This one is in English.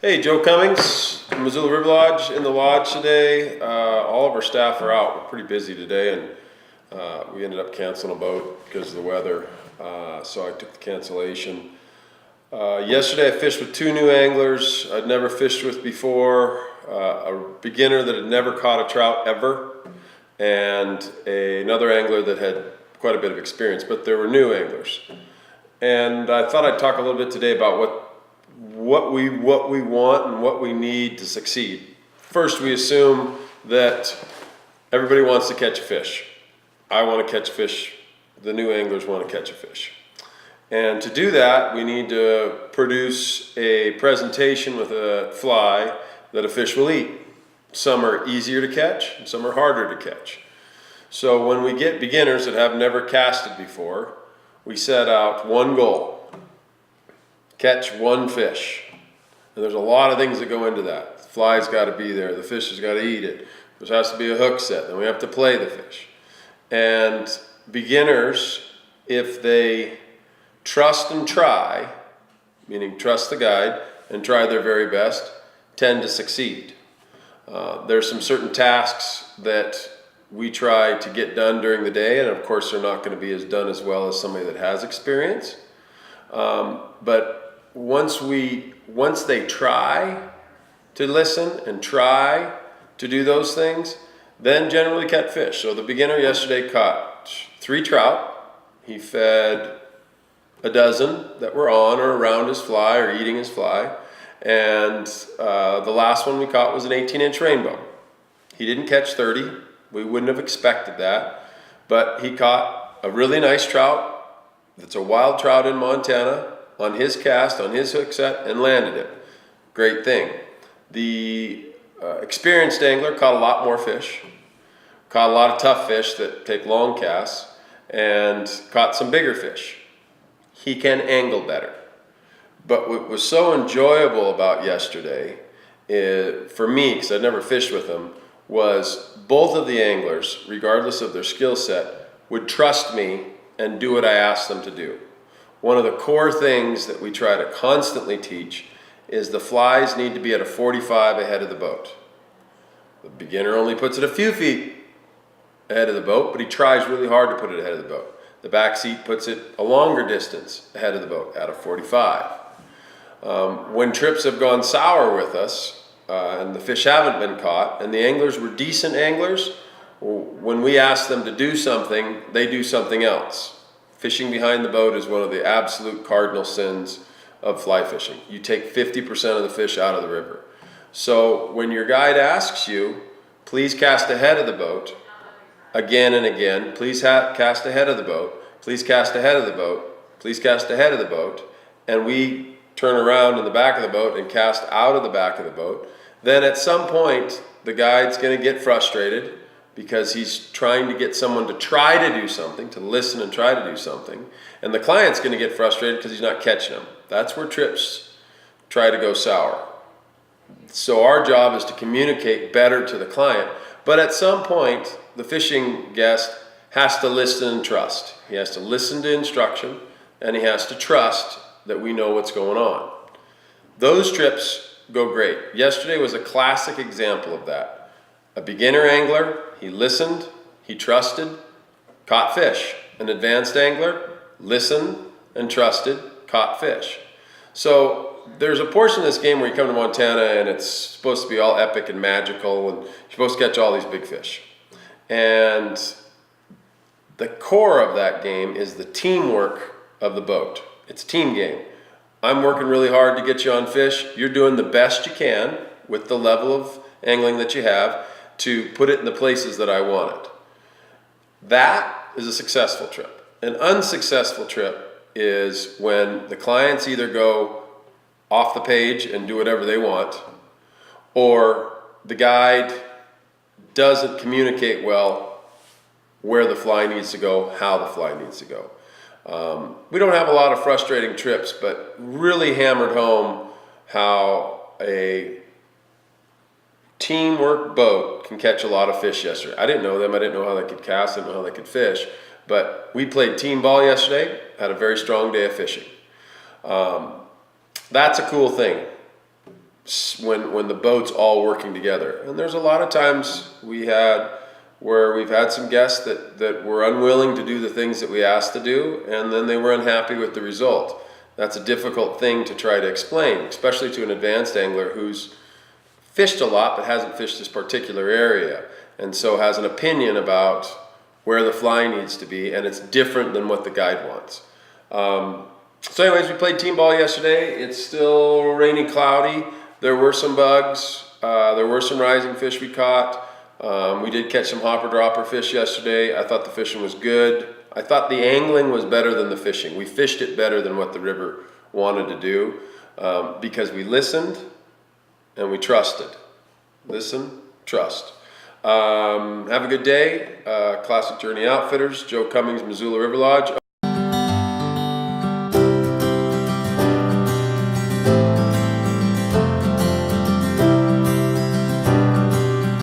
Hey, Joe Cummings from Missoula River Lodge in the lodge today. All of our staff are out. We're pretty busy today, and we ended up canceling a boat because of the weather, so I took the cancellation. Yesterday I fished with two new anglers I'd never fished with before, a beginner that had never caught a trout ever, and another angler that had quite a bit of experience, but there were new anglers. And I thought I'd talk a little bit today about what we want and what we need to succeed. First, we assume that everybody wants to catch a fish. I want to catch a fish. The new anglers want to catch a fish. And to do that, we need to produce a presentation with a fly that a fish will eat. Some are easier to catch, and some are harder to catch. So when we get beginners that have never casted before, we set out one goal: catch one fish. And there's a lot of things that go into that. The fly's got to be there. The fish has got to eat it. There has to be a hook set. Then we have to play the fish. And beginners, if they trust and try, meaning trust the guide and try their very best, tend to succeed. There's some certain tasks that we try to get done during the day, and of course they're not going to be as done as well as somebody that has experience. But once they try to listen and try to do those things, then generally catch fish. So the beginner yesterday caught 3 trout. He fed a dozen that were on or around his fly or eating his fly. And the last one we caught was an 18-inch rainbow. He didn't catch 30. We wouldn't have expected that. But he caught a really nice trout that's a wild trout in Montana on his cast, on his hook set, and landed it. Great thing. The experienced angler caught a lot more fish, caught a lot of tough fish that take long casts, and caught some bigger fish. He can angle better. But what was so enjoyable about yesterday, for me, because I'd never fished with him, was both of the anglers, regardless of their skill set, would trust me and do what I asked them to do. One of the core things that we try to constantly teach is the flies need to be at a 45 ahead of the boat. The beginner only puts it a few feet ahead of the boat, but he tries really hard to put it ahead of the boat. The back seat puts it a longer distance ahead of the boat at a 45. When trips have gone sour with us, and the fish haven't been caught, and the anglers were decent anglers, when we ask them to do something, they do something else. Fishing behind the boat is one of the absolute cardinal sins of fly fishing. You take 50% of the fish out of the river. So when your guide asks you, please cast ahead of the boat, again and again, please cast ahead of the boat, please cast ahead of the boat, please cast ahead of the boat, and we turn around in the back of the boat and cast out of the back of the boat, then at some point the guide's going to get frustrated because he's trying to get someone to try to do something, to listen and try to do something, and the client's going to get frustrated because he's not catching them. That's where trips try to go sour. So our job is to communicate better to the client, but at some point the fishing guest has to listen and trust. He has to listen to instruction, and he has to trust that we know what's going on. Those trips go great. Yesterday was a classic example of that. A beginner angler, he listened, he trusted, caught fish. An advanced angler, listened and trusted, caught fish. So there's a portion of this game where you come to Montana and it's supposed to be all epic and magical, and you're supposed to catch all these big fish. And the core of that game is the teamwork of the boat. It's a team game. I'm working really hard to get you on fish. You're doing the best you can with the level of angling that you have to put it in the places that I want it. That is a successful trip. An unsuccessful trip is when the clients either go off the page and do whatever they want, or the guide doesn't communicate well where the fly needs to go, how the fly needs to go. We don't have a lot of frustrating trips, but really hammered home how a teamwork boat can catch a lot of fish yesterday. I didn't know them. I didn't know how they could cast. I didn't know how they could fish. But we played team ball yesterday, had a very strong day of fishing. That's a cool thing. when the boat's all working together. And there's a lot of times we've had some guests that were unwilling to do the things that we asked to do, and then they were unhappy with the result. That's a difficult thing to try to explain, especially to an advanced angler who's fished a lot but hasn't fished this particular area, and so has an opinion about where the fly needs to be, and it's different than what the guide wants. So anyways, we played team ball yesterday. It's still rainy, cloudy. There were some bugs. There were some rising fish we caught. We did catch some hopper dropper fish yesterday. I thought the fishing was good. I thought the angling was better than the fishing. We fished it better than what the river wanted to do because we listened and we trusted. Listen, trust. Have a good day. Classic Journey Outfitters, Joe Cummings, Missoula River Lodge.